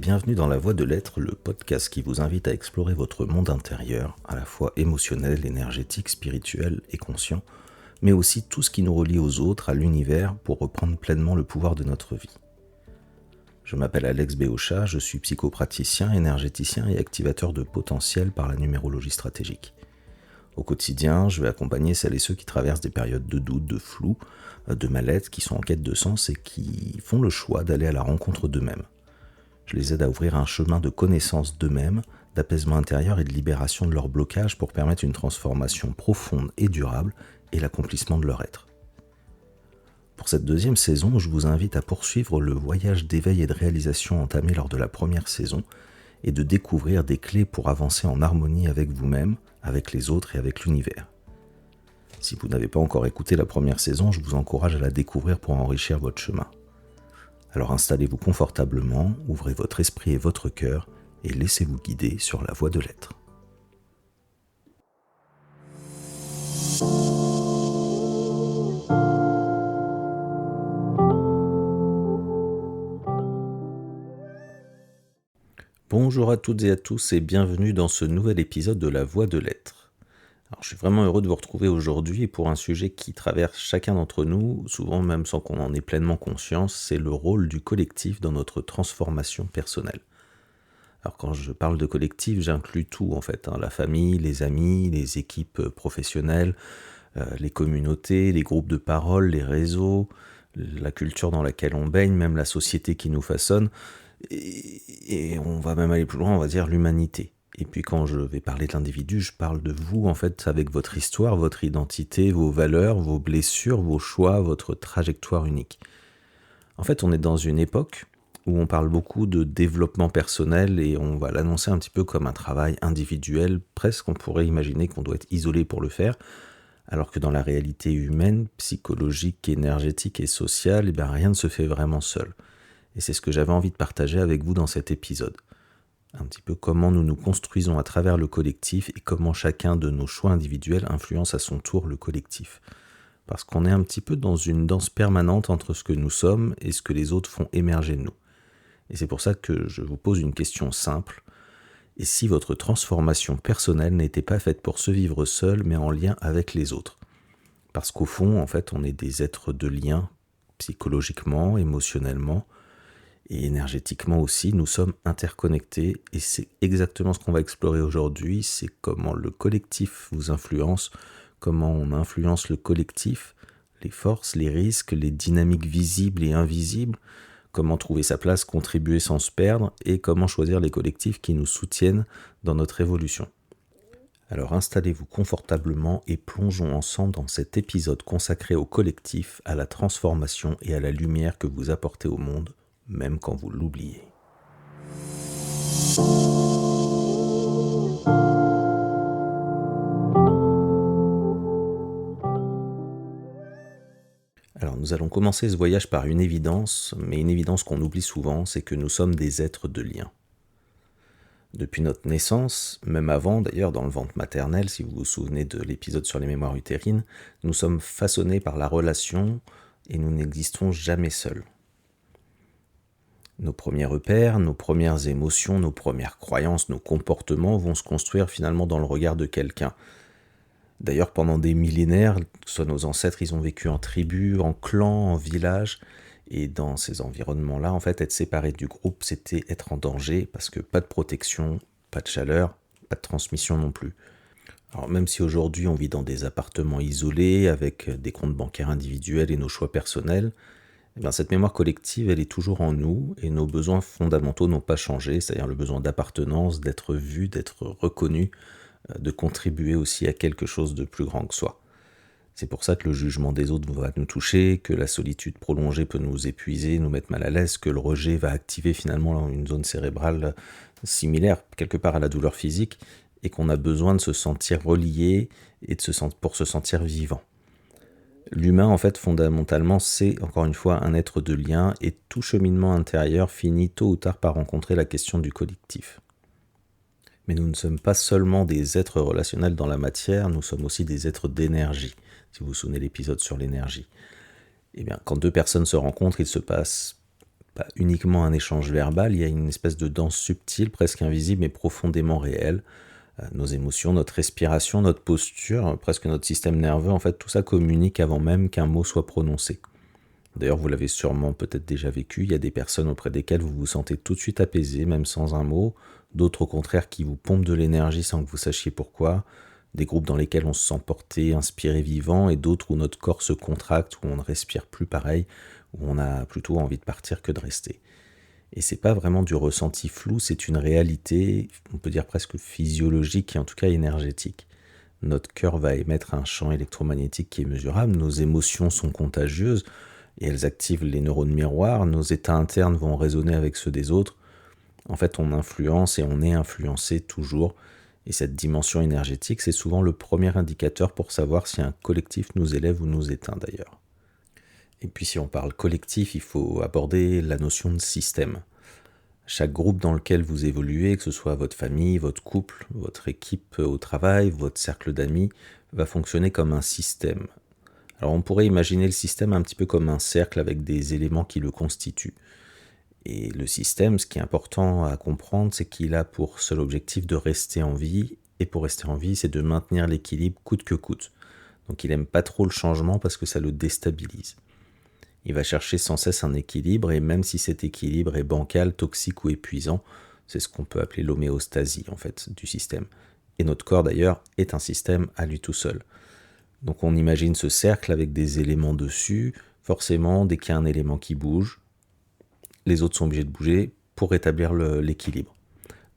bienvenue dans La Voie de l'Être, le podcast qui vous invite à explorer votre monde intérieur, à la fois émotionnel, énergétique, spirituel et conscient, mais aussi tout ce qui nous relie aux autres, à l'univers, pour reprendre pleinement le pouvoir de notre vie. Je m'appelle Alex Béauchat, je suis psychopraticien, énergéticien et activateur de potentiel par la numérologie stratégique. Au quotidien, je vais accompagner celles et ceux qui traversent des périodes de doute, de flou, de mal-être, qui sont en quête de sens et qui font le choix d'aller à la rencontre d'eux-mêmes. Je les aide à ouvrir un chemin de connaissance d'eux-mêmes, d'apaisement intérieur et de libération de leurs blocages pour permettre une transformation profonde et durable et l'accomplissement de leur être. Pour cette deuxième saison, je vous invite à poursuivre le voyage d'éveil et de réalisation entamé lors de la première saison et de découvrir des clés pour avancer en harmonie avec vous-même, avec les autres et avec l'univers. Si vous n'avez pas encore écouté la première saison, je vous encourage à la découvrir pour enrichir votre chemin. Alors installez-vous confortablement, ouvrez votre esprit et votre cœur et laissez-vous guider sur la voie de l'être. Bonjour à toutes et à tous et bienvenue dans ce nouvel épisode de La Voie de l'Être. Alors, je suis vraiment heureux de vous retrouver aujourd'hui pour un sujet qui traverse chacun d'entre nous, souvent même sans qu'on en ait pleinement conscience, c'est le rôle du collectif dans notre transformation personnelle. Alors quand je parle de collectif, j'inclus tout en fait, la famille, les amis, les équipes professionnelles, les communautés, les groupes de parole, les réseaux, la culture dans laquelle on baigne, même la société qui nous façonne. Et on va même aller plus loin, on va dire l'humanité. Et puis quand je vais parler de l'individu, je parle de vous en fait avec votre histoire, votre identité, vos valeurs, vos blessures, vos choix, votre trajectoire unique. En fait, on est dans une époque où on parle beaucoup de développement personnel et on va l'annoncer un petit peu comme un travail individuel. Presque on pourrait imaginer qu'on doit être isolé pour le faire, alors que dans la réalité humaine, psychologique, énergétique et sociale, rien ne se fait vraiment seul. Et c'est ce que j'avais envie de partager avec vous dans cet épisode. Un petit peu comment nous nous construisons à travers le collectif et comment chacun de nos choix individuels influence à son tour le collectif. Parce qu'on est un petit peu dans une danse permanente entre ce que nous sommes et ce que les autres font émerger de nous. Et c'est pour ça que je vous pose une question simple. Et si votre transformation personnelle n'était pas faite pour se vivre seul, mais en lien avec les autres? Parce qu'au fond, en fait, on est des êtres de lien, psychologiquement, émotionnellement, et énergétiquement aussi, nous sommes interconnectés et c'est exactement ce qu'on va explorer aujourd'hui, c'est comment le collectif vous influence, comment on influence le collectif, les forces, les risques, les dynamiques visibles et invisibles, comment trouver sa place, contribuer sans se perdre et comment choisir les collectifs qui nous soutiennent dans notre évolution. Alors installez-vous confortablement et plongeons ensemble dans cet épisode consacré au collectif, à la transformation et à la lumière que vous apportez au monde, même quand vous l'oubliez. Alors nous allons commencer ce voyage par une évidence, mais une évidence qu'on oublie souvent, c'est que nous sommes des êtres de lien. Depuis notre naissance, même avant d'ailleurs dans le ventre maternel, si vous vous souvenez de l'épisode sur les mémoires utérines, nous sommes façonnés par la relation et nous n'existons jamais seuls. Nos premiers repères, nos premières émotions, nos premières croyances, nos comportements vont se construire finalement dans le regard de quelqu'un. D'ailleurs, pendant des millénaires, soit nos ancêtres, ils ont vécu en tribu, en clan, en village, et dans ces environnements-là, en fait, être séparé du groupe, c'était être en danger, parce que pas de protection, pas de chaleur, pas de transmission non plus. Alors même si aujourd'hui on vit dans des appartements isolés, avec des comptes bancaires individuels et nos choix personnels, cette mémoire collective, elle est toujours en nous et nos besoins fondamentaux n'ont pas changé, c'est-à-dire le besoin d'appartenance, d'être vu, d'être reconnu, de contribuer aussi à quelque chose de plus grand que soi. C'est pour ça que le jugement des autres va nous toucher, que la solitude prolongée peut nous épuiser, nous mettre mal à l'aise, que le rejet va activer finalement une zone cérébrale similaire quelque part à la douleur physique et qu'on a besoin de se sentir relié et pour se sentir vivant. L'humain, en fait, fondamentalement, c'est, encore une fois, un être de lien et tout cheminement intérieur finit tôt ou tard par rencontrer la question du collectif. Mais nous ne sommes pas seulement des êtres relationnels dans la matière, nous sommes aussi des êtres d'énergie, si vous vous souvenez de l'épisode sur l'énergie. Quand deux personnes se rencontrent, il se passe pas uniquement un échange verbal, il y a une espèce de danse subtile, presque invisible mais profondément réelle. Nos émotions, notre respiration, notre posture, presque notre système nerveux, en fait, tout ça communique avant même qu'un mot soit prononcé. D'ailleurs, vous l'avez sûrement peut-être déjà vécu, il y a des personnes auprès desquelles vous vous sentez tout de suite apaisé, même sans un mot, d'autres au contraire qui vous pompent de l'énergie sans que vous sachiez pourquoi, des groupes dans lesquels on se sent porté, inspiré, vivant, et d'autres où notre corps se contracte, où on ne respire plus pareil, où on a plutôt envie de partir que de rester. Et c'est pas vraiment du ressenti flou, c'est une réalité, on peut dire presque physiologique et en tout cas énergétique. Notre cœur va émettre un champ électromagnétique qui est mesurable, nos émotions sont contagieuses et elles activent les neurones miroirs, nos états internes vont résonner avec ceux des autres. En fait, on influence et on est influencé toujours. Et cette dimension énergétique, c'est souvent le premier indicateur pour savoir si un collectif nous élève ou nous éteint d'ailleurs. Et puis si on parle collectif, il faut aborder la notion de système. Chaque groupe dans lequel vous évoluez, que ce soit votre famille, votre couple, votre équipe au travail, votre cercle d'amis, va fonctionner comme un système. Alors on pourrait imaginer le système un petit peu comme un cercle avec des éléments qui le constituent. Et le système, ce qui est important à comprendre, c'est qu'il a pour seul objectif de rester en vie, et pour rester en vie, c'est de maintenir l'équilibre coûte que coûte. Donc il n'aime pas trop le changement parce que ça le déstabilise. Il va chercher sans cesse un équilibre, et même si cet équilibre est bancal, toxique ou épuisant, c'est ce qu'on peut appeler l'homéostasie en fait du système. Et notre corps d'ailleurs est un système à lui tout seul. Donc on imagine ce cercle avec des éléments dessus, forcément dès qu'il y a un élément qui bouge, les autres sont obligés de bouger pour rétablir l'équilibre.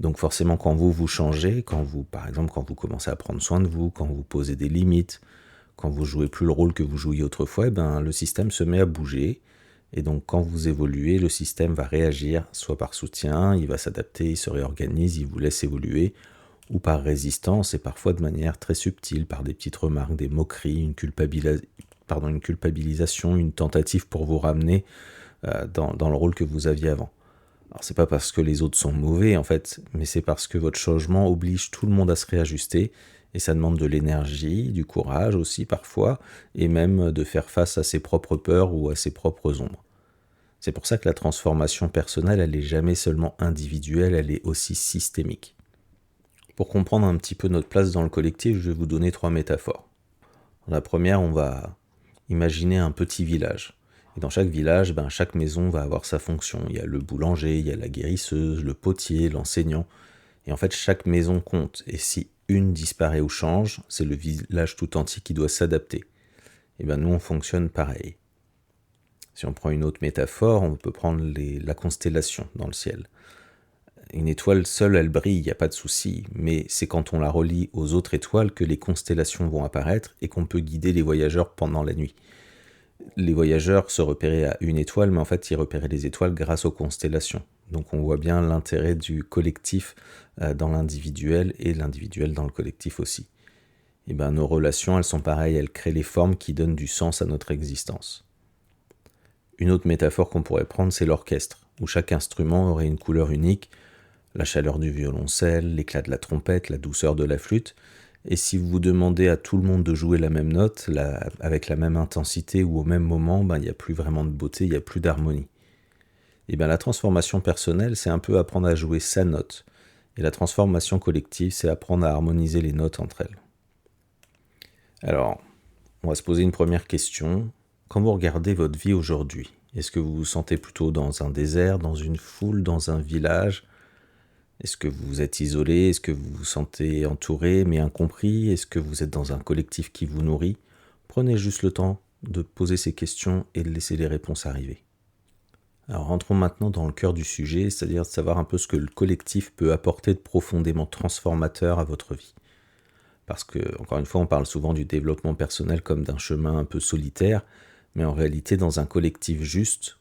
Donc forcément quand vous changez, par exemple quand vous commencez à prendre soin de vous, quand vous posez des limites, quand vous jouez plus le rôle que vous jouiez autrefois, le système se met à bouger. Et donc quand vous évoluez, le système va réagir, soit par soutien, il va s'adapter, il se réorganise, il vous laisse évoluer, ou par résistance, et parfois de manière très subtile, par des petites remarques, des moqueries, une culpabilisation, une tentative pour vous ramener dans le rôle que vous aviez avant. Alors c'est pas parce que les autres sont mauvais en fait, mais c'est parce que votre changement oblige tout le monde à se réajuster, et ça demande de l'énergie, du courage aussi parfois, et même de faire face à ses propres peurs ou à ses propres ombres. C'est pour ça que la transformation personnelle, elle n'est jamais seulement individuelle, elle est aussi systémique. Pour comprendre un petit peu notre place dans le collectif, je vais vous donner 3 métaphores. La première, on va imaginer un petit village. Et dans chaque village, chaque maison va avoir sa fonction. Il y a le boulanger, il y a la guérisseuse, le potier, l'enseignant. Et en fait, chaque maison compte. Et si une disparaît ou change, c'est le village tout entier qui doit s'adapter. Et nous, on fonctionne pareil. Si on prend une autre métaphore, on peut prendre la constellation dans le ciel. Une étoile seule, elle brille, il n'y a pas de souci, mais c'est quand on la relie aux autres étoiles que les constellations vont apparaître et qu'on peut guider les voyageurs pendant la nuit. Les voyageurs se repéraient à une étoile, mais en fait, ils repéraient les étoiles grâce aux constellations. Donc on voit bien l'intérêt du collectif dans l'individuel et l'individuel dans le collectif aussi. Et nos relations, elles sont pareilles, elles créent les formes qui donnent du sens à notre existence. Une autre métaphore qu'on pourrait prendre, c'est l'orchestre, où chaque instrument aurait une couleur unique, la chaleur du violoncelle, l'éclat de la trompette, la douceur de la flûte. Et si vous demandez à tout le monde de jouer la même note, avec la même intensité ou au même moment, il n'y a plus vraiment de beauté, il n'y a plus d'harmonie. Et la transformation personnelle, c'est un peu apprendre à jouer sa note. Et la transformation collective, c'est apprendre à harmoniser les notes entre elles. Alors, on va se poser une première question. Quand vous regardez votre vie aujourd'hui, est-ce que vous vous sentez plutôt dans un désert, dans une foule, dans un village ? Est-ce que vous êtes isolé ? Est-ce que vous vous sentez entouré mais incompris ? Est-ce que vous êtes dans un collectif qui vous nourrit ? Prenez juste le temps de poser ces questions et de laisser les réponses arriver. Alors rentrons maintenant dans le cœur du sujet, c'est-à-dire de savoir un peu ce que le collectif peut apporter de profondément transformateur à votre vie. Parce que, encore une fois, on parle souvent du développement personnel comme d'un chemin un peu solitaire, mais en réalité, dans un collectif juste,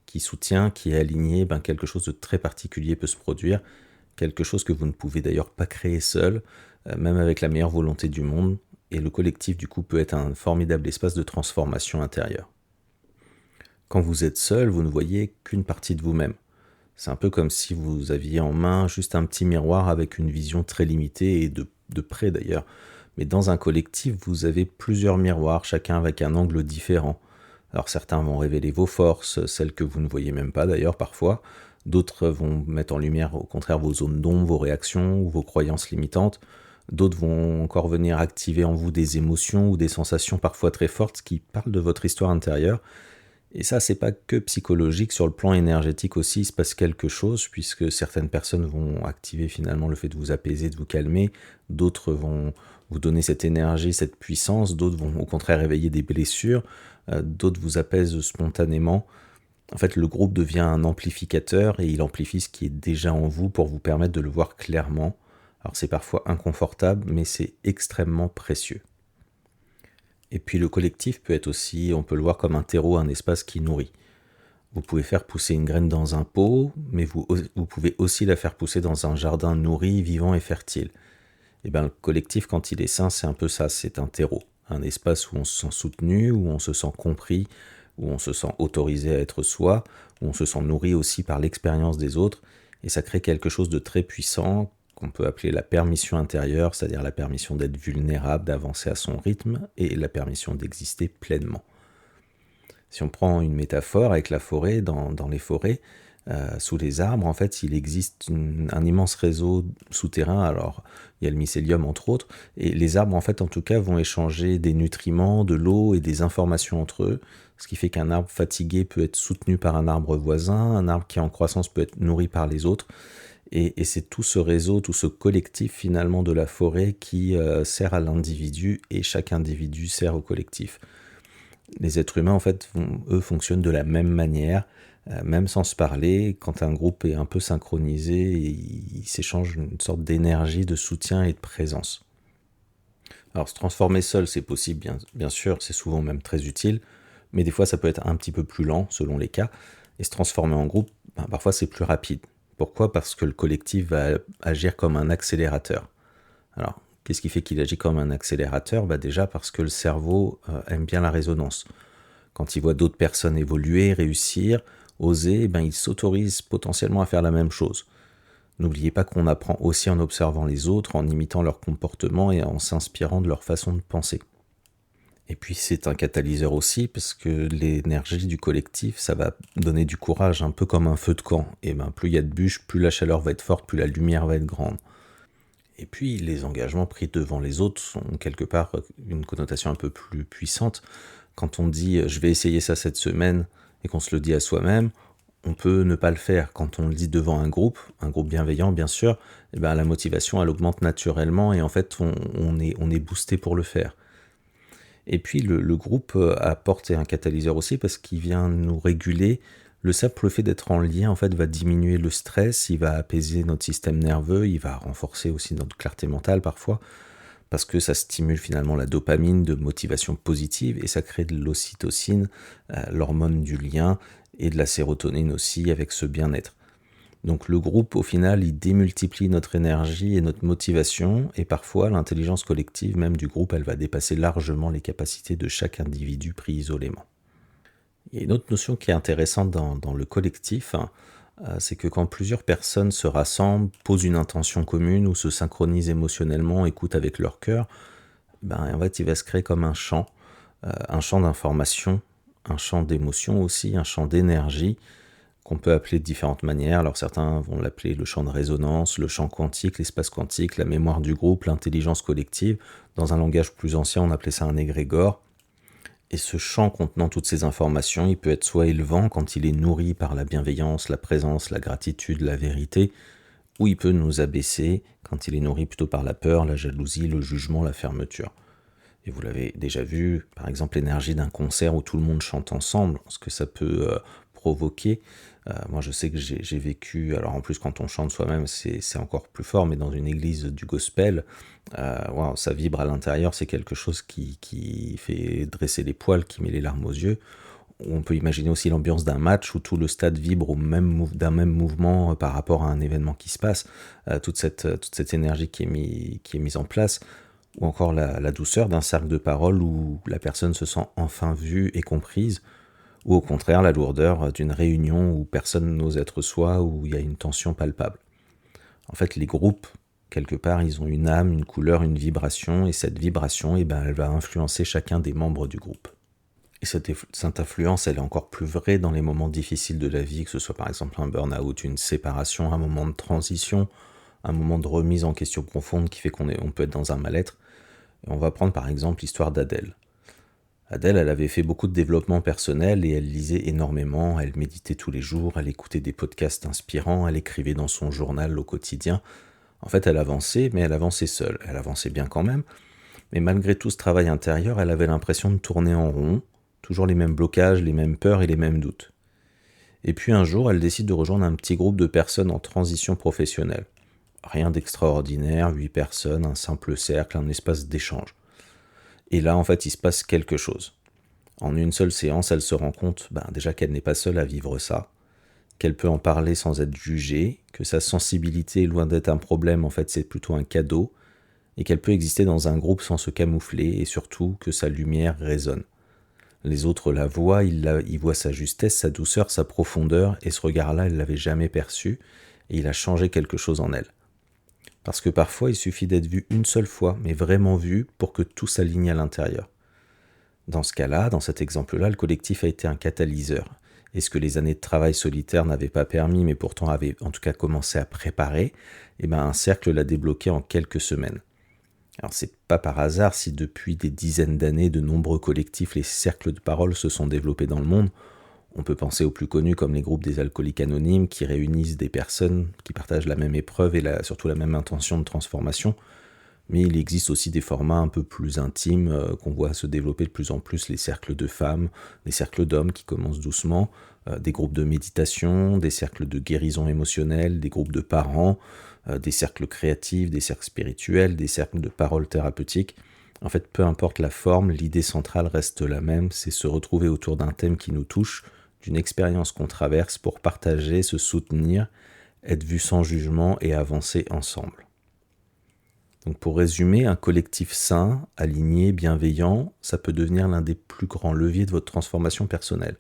qui soutient, qui est aligné, quelque chose de très particulier peut se produire, quelque chose que vous ne pouvez d'ailleurs pas créer seul, même avec la meilleure volonté du monde, et le collectif du coup peut être un formidable espace de transformation intérieure. Quand vous êtes seul, vous ne voyez qu'une partie de vous-même. C'est un peu comme si vous aviez en main juste un petit miroir avec une vision très limitée et de près d'ailleurs. Mais dans un collectif, vous avez plusieurs miroirs, chacun avec un angle différent. Alors certains vont révéler vos forces, celles que vous ne voyez même pas d'ailleurs parfois. D'autres vont mettre en lumière au contraire vos zones d'ombre, vos réactions ou vos croyances limitantes. D'autres vont encore venir activer en vous des émotions ou des sensations parfois très fortes qui parlent de votre histoire intérieure. Et ça, c'est pas que psychologique, sur le plan énergétique aussi, il se passe quelque chose, puisque certaines personnes vont activer finalement le fait de vous apaiser, de vous calmer, d'autres vont vous donner cette énergie, cette puissance, d'autres vont au contraire réveiller des blessures, d'autres vous apaisent spontanément. En fait, le groupe devient un amplificateur et il amplifie ce qui est déjà en vous pour vous permettre de le voir clairement. Alors c'est parfois inconfortable, mais c'est extrêmement précieux. Et puis le collectif peut être aussi, on peut le voir comme un terreau, un espace qui nourrit. Vous pouvez faire pousser une graine dans un pot, mais vous pouvez aussi la faire pousser dans un jardin nourri, vivant et fertile. Et bien le collectif, quand il est sain, c'est un peu ça, c'est un terreau. Un espace où on se sent soutenu, où on se sent compris, où on se sent autorisé à être soi, où on se sent nourri aussi par l'expérience des autres. Et ça crée quelque chose de très puissant qu'on peut appeler la permission intérieure, c'est-à-dire la permission d'être vulnérable, d'avancer à son rythme et la permission d'exister pleinement. Si on prend une métaphore avec la forêt, dans les forêts, sous les arbres, en fait, il existe un immense réseau souterrain. Alors, il y a le mycélium, entre autres, et les arbres, en fait, en tout cas, vont échanger des nutriments, de l'eau et des informations entre eux, ce qui fait qu'un arbre fatigué peut être soutenu par un arbre voisin, un arbre qui est en croissance peut être nourri par les autres, et c'est tout ce réseau, tout ce collectif, finalement, de la forêt qui sert à l'individu, et chaque individu sert au collectif. Les êtres humains, en fait, eux, fonctionnent de la même manière, même sans se parler. Quand un groupe est un peu synchronisé, il s'échange une sorte d'énergie, de soutien et de présence. Alors, se transformer seul, c'est possible, bien sûr, c'est souvent même très utile, mais des fois, ça peut être un petit peu plus lent, selon les cas. Et se transformer en groupe, parfois, c'est plus rapide. Pourquoi ? Parce que le collectif va agir comme un accélérateur. Alors, qu'est-ce qui fait qu'il agit comme un accélérateur ? Déjà parce que le cerveau aime bien la résonance. Quand il voit d'autres personnes évoluer, réussir, oser, il s'autorise potentiellement à faire la même chose. N'oubliez pas qu'on apprend aussi en observant les autres, en imitant leur comportement et en s'inspirant de leur façon de penser. Et puis c'est un catalyseur aussi, parce que l'énergie du collectif, ça va donner du courage, un peu comme un feu de camp. Et plus il y a de bûches, plus la chaleur va être forte, plus la lumière va être grande. Et puis les engagements pris devant les autres ont quelque part une connotation un peu plus puissante. Quand on dit je vais essayer ça cette semaine et qu'on se le dit à soi-même, on peut ne pas le faire. Quand on le dit devant un groupe bienveillant bien sûr, la motivation elle augmente naturellement et en fait on est boosté pour le faire. Et puis le groupe apporte un catalyseur aussi parce qu'il vient nous réguler. Le simple fait d'être en lien en fait va diminuer le stress, il va apaiser notre système nerveux, il va renforcer aussi notre clarté mentale parfois, parce que ça stimule finalement la dopamine de motivation positive et ça crée de l'ocytocine, l'hormone du lien, et de la sérotonine aussi avec ce bien-être. Donc le groupe au final il démultiplie notre énergie et notre motivation, et parfois l'intelligence collective même du groupe elle va dépasser largement les capacités de chaque individu pris isolément. Il y a une autre notion qui est intéressante dans le collectif, c'est que quand plusieurs personnes se rassemblent, posent une intention commune ou se synchronisent émotionnellement, écoutent avec leur cœur, en fait il va se créer comme un champ d'information, un champ d'émotion aussi, un champ d'énergie qu'on peut appeler de différentes manières. Alors certains vont l'appeler le champ de résonance, le champ quantique, l'espace quantique, la mémoire du groupe, l'intelligence collective. Dans un langage plus ancien, on appelait ça un égrégore. Et ce champ contenant toutes ces informations, il peut être soit élevant quand il est nourri par la bienveillance, la présence, la gratitude, la vérité, ou il peut nous abaisser quand il est nourri plutôt par la peur, la jalousie, le jugement, la fermeture. Et vous l'avez déjà vu, par exemple l'énergie d'un concert où tout le monde chante ensemble, ce que ça peut provoquer. Moi je sais que j'ai vécu, alors en plus quand on chante soi-même c'est encore plus fort, mais dans une église du gospel, ça vibre à l'intérieur, c'est quelque chose qui fait dresser les poils, qui met les larmes aux yeux. On peut imaginer aussi l'ambiance d'un match où tout le stade vibre d'un même mouvement par rapport à un événement qui se passe, toute cette énergie qui est mise en place, ou encore la douceur d'un cercle de parole où la personne se sent enfin vue et comprise, ou au contraire la lourdeur d'une réunion où personne n'ose être soi, où il y a une tension palpable. En fait, les groupes, quelque part, ils ont une âme, une couleur, une vibration, et cette vibration, elle va influencer chacun des membres du groupe. Et cette influence, elle est encore plus vraie dans les moments difficiles de la vie, que ce soit par exemple un burn-out, une séparation, un moment de transition, un moment de remise en question profonde qui fait on peut être dans un mal-être. Et on va prendre par exemple l'histoire d'Adèle. Adèle, elle avait fait beaucoup de développement personnel et elle lisait énormément, elle méditait tous les jours, elle écoutait des podcasts inspirants, elle écrivait dans son journal au quotidien. En fait, elle avançait, mais elle avançait seule. Elle avançait bien quand même, mais malgré tout ce travail intérieur, elle avait l'impression de tourner en rond, toujours les mêmes blocages, les mêmes peurs et les mêmes doutes. Et puis un jour, elle décide de rejoindre un petit groupe de personnes en transition professionnelle. Rien d'extraordinaire, 8 personnes, un simple cercle, un espace d'échange. Et là, en fait, il se passe quelque chose. En une seule séance, elle se rend compte déjà qu'elle n'est pas seule à vivre ça, qu'elle peut en parler sans être jugée, que sa sensibilité, loin d'être un problème, en fait, c'est plutôt un cadeau, et qu'elle peut exister dans un groupe sans se camoufler, et surtout que sa lumière résonne. Les autres la voient, ils voient sa justesse, sa douceur, sa profondeur, et ce regard-là, elle ne l'avait jamais perçu, et il a changé quelque chose en elle. Parce que parfois, il suffit d'être vu une seule fois, mais vraiment vu, pour que tout s'aligne à l'intérieur. Dans ce cas-là, dans cet exemple-là, le collectif a été un catalyseur. Et ce que les années de travail solitaire n'avaient pas permis, mais pourtant avaient en tout cas commencé à préparer, un cercle l'a débloqué en quelques semaines. Alors c'est pas par hasard si depuis des dizaines d'années, de nombreux collectifs, les cercles de parole se sont développés dans le monde. On peut penser aux plus connus comme les groupes des alcooliques anonymes qui réunissent des personnes qui partagent la même épreuve et surtout la même intention de transformation. Mais il existe aussi des formats un peu plus intimes qu'on voit se développer de plus en plus, les cercles de femmes, les cercles d'hommes qui commencent doucement, des groupes de méditation, des cercles de guérison émotionnelle, des groupes de parents, des cercles créatifs, des cercles spirituels, des cercles de parole thérapeutique. En fait, peu importe la forme, l'idée centrale reste la même, c'est se retrouver autour d'un thème qui nous touche, d'une expérience qu'on traverse pour partager, se soutenir, être vu sans jugement et avancer ensemble. Donc pour résumer, un collectif sain, aligné, bienveillant, ça peut devenir l'un des plus grands leviers de votre transformation personnelle.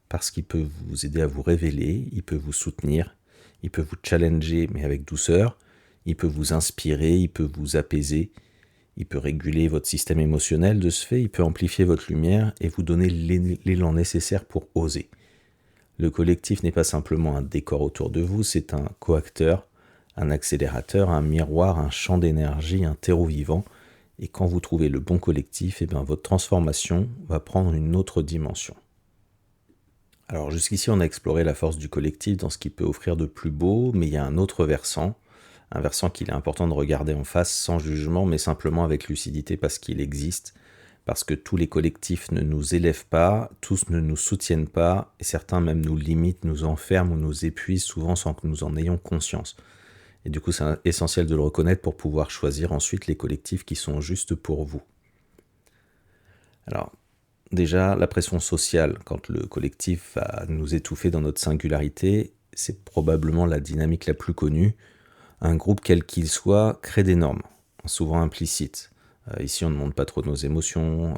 Parce qu'il peut vous aider à vous révéler, il peut vous soutenir, il peut vous challenger mais avec douceur, il peut vous inspirer, il peut vous apaiser, il peut réguler votre système émotionnel de ce fait, il peut amplifier votre lumière et vous donner l'élan nécessaire pour oser. Le collectif n'est pas simplement un décor autour de vous, c'est un coacteur, un accélérateur, un miroir, un champ d'énergie, un terreau vivant. Et quand vous trouvez le bon collectif, votre transformation va prendre une autre dimension. Alors jusqu'ici, on a exploré la force du collectif dans ce qu'il peut offrir de plus beau, mais il y a un autre versant, un versant qu'il est important de regarder en face sans jugement, mais simplement avec lucidité parce qu'il existe, parce que tous les collectifs ne nous élèvent pas, tous ne nous soutiennent pas, et certains même nous limitent, nous enferment ou nous épuisent souvent sans que nous en ayons conscience. Et du coup, c'est essentiel de le reconnaître pour pouvoir choisir ensuite les collectifs qui sont justes pour vous. Alors, déjà, la pression sociale, quand le collectif va nous étouffer dans notre singularité, c'est probablement la dynamique la plus connue. Un groupe, quel qu'il soit, crée des normes, souvent implicites. Ici, on ne montre pas trop nos émotions,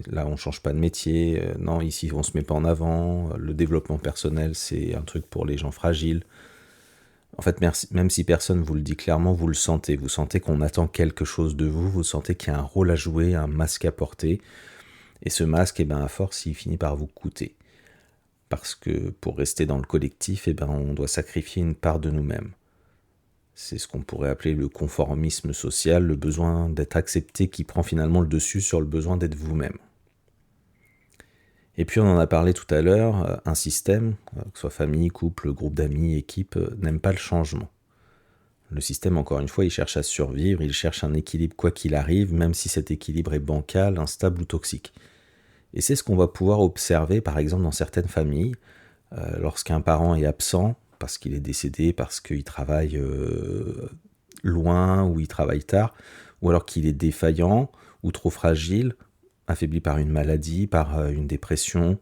là, on ne change pas de métier, non, ici, on ne se met pas en avant, le développement personnel, c'est un truc pour les gens fragiles. En fait, même si personne vous le dit clairement, vous le sentez. Vous sentez qu'on attend quelque chose de vous, vous sentez qu'il y a un rôle à jouer, un masque à porter. Et ce masque, à force, il finit par vous coûter. Parce que pour rester dans le collectif, on doit sacrifier une part de nous-mêmes. C'est ce qu'on pourrait appeler le conformisme social, le besoin d'être accepté qui prend finalement le dessus sur le besoin d'être vous-même. Et puis on en a parlé tout à l'heure, un système, que ce soit famille, couple, groupe d'amis, équipe, n'aime pas le changement. Le système, encore une fois, il cherche à survivre, il cherche un équilibre quoi qu'il arrive, même si cet équilibre est bancal, instable ou toxique. Et c'est ce qu'on va pouvoir observer, par exemple, dans certaines familles, lorsqu'un parent est absent, parce qu'il est décédé, parce qu'il travaille loin, ou il travaille tard, ou alors qu'il est défaillant, ou trop fragile, affaibli par une maladie, par une dépression,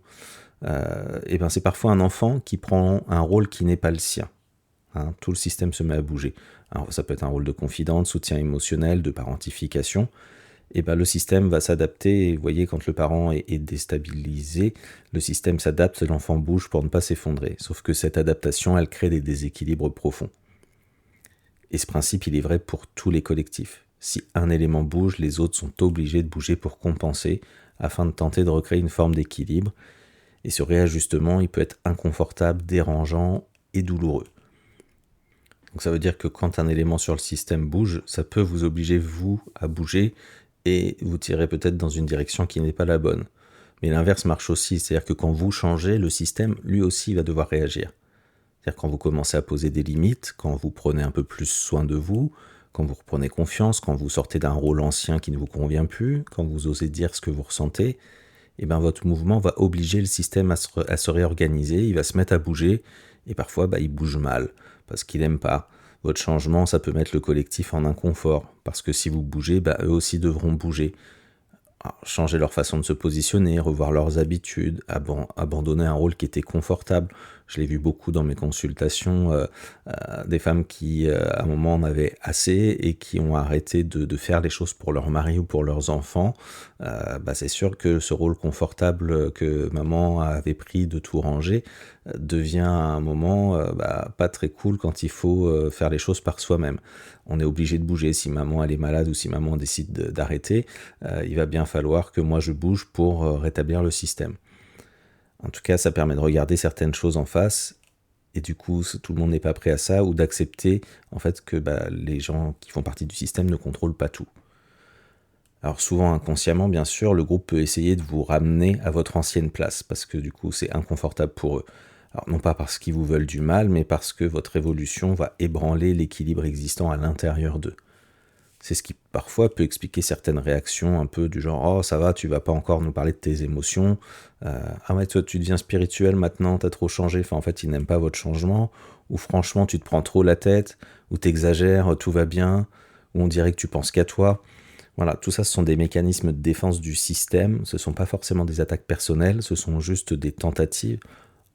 c'est parfois un enfant qui prend un rôle qui n'est pas le sien. Tout le système se met à bouger. Alors, ça peut être un rôle de confident, de soutien émotionnel, de parentification. Le système va s'adapter. Et vous voyez, quand le parent est déstabilisé, le système s'adapte, l'enfant bouge pour ne pas s'effondrer. Sauf que cette adaptation, elle crée des déséquilibres profonds. Et ce principe, il est vrai pour tous les collectifs. Si un élément bouge, les autres sont obligés de bouger pour compenser, afin de tenter de recréer une forme d'équilibre. Et ce réajustement, il peut être inconfortable, dérangeant et douloureux. Donc ça veut dire que quand un élément sur le système bouge, ça peut vous obliger, vous, à bouger et vous tirer peut-être dans une direction qui n'est pas la bonne. Mais l'inverse marche aussi, c'est-à-dire que quand vous changez, le système, lui aussi, va devoir réagir. C'est-à-dire quand vous commencez à poser des limites, quand vous prenez un peu plus soin de vous, quand vous reprenez confiance, quand vous sortez d'un rôle ancien qui ne vous convient plus, quand vous osez dire ce que vous ressentez, et ben votre mouvement va obliger le système à se réorganiser, il va se mettre à bouger, et parfois il bouge mal, parce qu'il n'aime pas. Votre changement, ça peut mettre le collectif en inconfort, parce que si vous bougez, eux aussi devront bouger. Alors, changer leur façon de se positionner, revoir leurs habitudes, abandonner un rôle qui était confortable. Je l'ai vu beaucoup dans mes consultations, des femmes qui, à un moment, en avaient assez et qui ont arrêté de faire les choses pour leur mari ou pour leurs enfants. C'est sûr que ce rôle confortable que maman avait pris de tout ranger devient à un moment pas très cool quand il faut faire les choses par soi-même. On est obligé de bouger. Si maman elle est malade ou si maman décide d'arrêter, il va bien falloir que moi je bouge pour rétablir le système. En tout cas, ça permet de regarder certaines choses en face, et du coup, tout le monde n'est pas prêt à ça, ou d'accepter en fait que les gens qui font partie du système ne contrôlent pas tout. Alors souvent inconsciemment, bien sûr, le groupe peut essayer de vous ramener à votre ancienne place, parce que du coup, c'est inconfortable pour eux. Alors non pas parce qu'ils vous veulent du mal, mais parce que votre évolution va ébranler l'équilibre existant à l'intérieur d'eux. C'est ce qui parfois peut expliquer certaines réactions un peu du genre « Oh ça va, tu vas pas encore nous parler de tes émotions, ah ouais toi tu deviens spirituel maintenant, t'as trop changé », enfin en fait ils n'aiment pas votre changement, ou franchement tu te prends trop la tête, ou t'exagères, tout va bien, ou on dirait que tu penses qu'à toi. Voilà, tout ça ce sont des mécanismes de défense du système, ce ne sont pas forcément des attaques personnelles, ce sont juste des tentatives,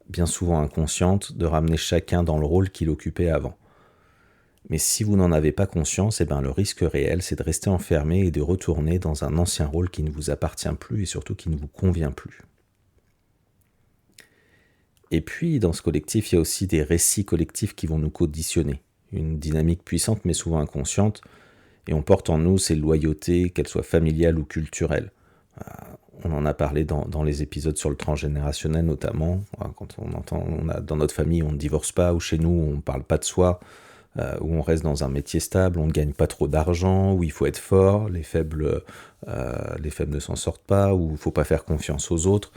bien souvent inconscientes, de ramener chacun dans le rôle qu'il occupait avant. Mais si vous n'en avez pas conscience, le risque réel, c'est de rester enfermé et de retourner dans un ancien rôle qui ne vous appartient plus et surtout qui ne vous convient plus. Et puis, dans ce collectif, il y a aussi des récits collectifs qui vont nous conditionner. Une dynamique puissante mais souvent inconsciente, et on porte en nous ces loyautés, qu'elles soient familiales ou culturelles. On en a parlé dans les épisodes sur le transgénérationnel notamment, quand dans notre famille on ne divorce pas, ou chez nous on ne parle pas de soi, où on reste dans un métier stable, on ne gagne pas trop d'argent, où il faut être fort, les faibles ne s'en sortent pas, où il ne faut pas faire confiance aux autres.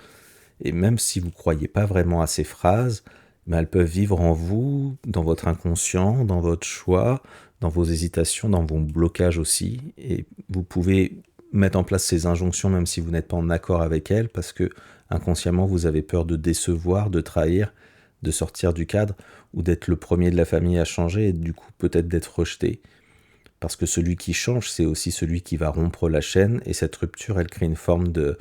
Et même si vous ne croyez pas vraiment à ces phrases, elles peuvent vivre en vous, dans votre inconscient, dans votre choix, dans vos hésitations, dans vos blocages aussi. Et vous pouvez mettre en place ces injonctions même si vous n'êtes pas en accord avec elles, parce que inconsciemment vous avez peur de décevoir, de trahir, de sortir du cadre, ou d'être le premier de la famille à changer, et du coup peut-être d'être rejeté. Parce que celui qui change, c'est aussi celui qui va rompre la chaîne, et cette rupture, elle crée une forme de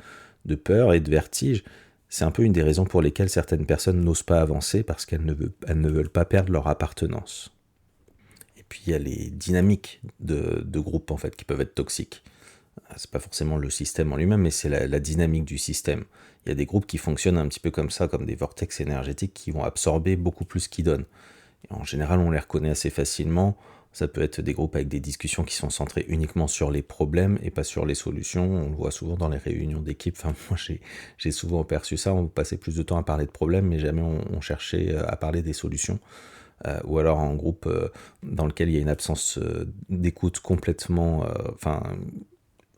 peur et de vertige. C'est un peu une des raisons pour lesquelles certaines personnes n'osent pas avancer, parce qu'elles ne veulent pas perdre leur appartenance. Et puis il y a les dynamiques de groupe en fait, qui peuvent être toxiques. C'est pas forcément le système en lui-même, mais c'est la dynamique du système. Il y a des groupes qui fonctionnent un petit peu comme ça, comme des vortex énergétiques qui vont absorber beaucoup plus qu'ils donnent. Et en général, on les reconnaît assez facilement. Ça peut être des groupes avec des discussions qui sont centrées uniquement sur les problèmes et pas sur les solutions. On le voit souvent dans les réunions d'équipe. Enfin, moi, j'ai souvent perçu ça. On passait plus de temps à parler de problèmes, mais jamais on cherchait à parler des solutions. Ou alors un groupe dans lequel il y a une absence d'écoute complètement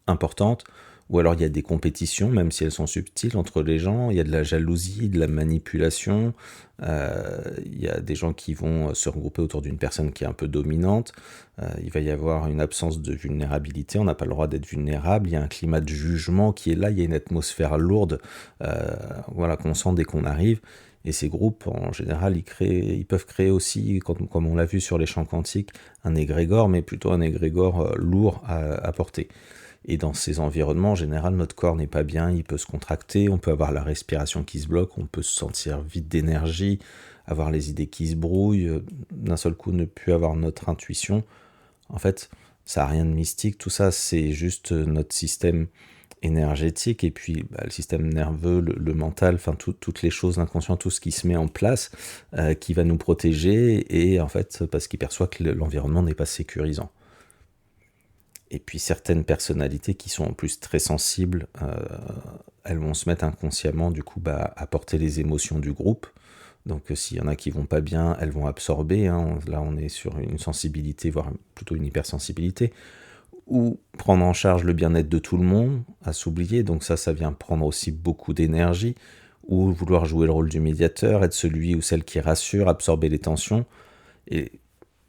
importante, ou alors il y a des compétitions, même si elles sont subtiles entre les gens, il y a de la jalousie, de la manipulation, il y a des gens qui vont se regrouper autour d'une personne qui est un peu dominante, il va y avoir une absence de vulnérabilité, on n'a pas le droit d'être vulnérable, il y a un climat de jugement qui est là, il y a une atmosphère lourde qu'on sent dès qu'on arrive. Et ces groupes, en général, ils peuvent créer aussi, comme on l'a vu sur les champs quantiques, un égrégore, mais plutôt un égrégore lourd à porter. Et dans ces environnements, en général, notre corps n'est pas bien, il peut se contracter, on peut avoir la respiration qui se bloque, on peut se sentir vide d'énergie, avoir les idées qui se brouillent, d'un seul coup ne plus avoir notre intuition. En fait, ça n'a rien de mystique, tout ça c'est juste notre système énergétique, et puis le système nerveux, le mental, enfin toutes les choses inconscientes, tout ce qui se met en place, qui va nous protéger, et en fait parce qu'il perçoit que l'environnement n'est pas sécurisant. Et puis certaines personnalités qui sont en plus très sensibles, elles vont se mettre inconsciemment du coup à porter les émotions du groupe. Donc s'il y en a qui vont pas bien, elles vont absorber, hein. Là on est sur une sensibilité, voire plutôt une hypersensibilité, ou prendre en charge le bien-être de tout le monde, à s'oublier, donc ça vient prendre aussi beaucoup d'énergie, ou vouloir jouer le rôle du médiateur, être celui ou celle qui rassure, absorber les tensions, et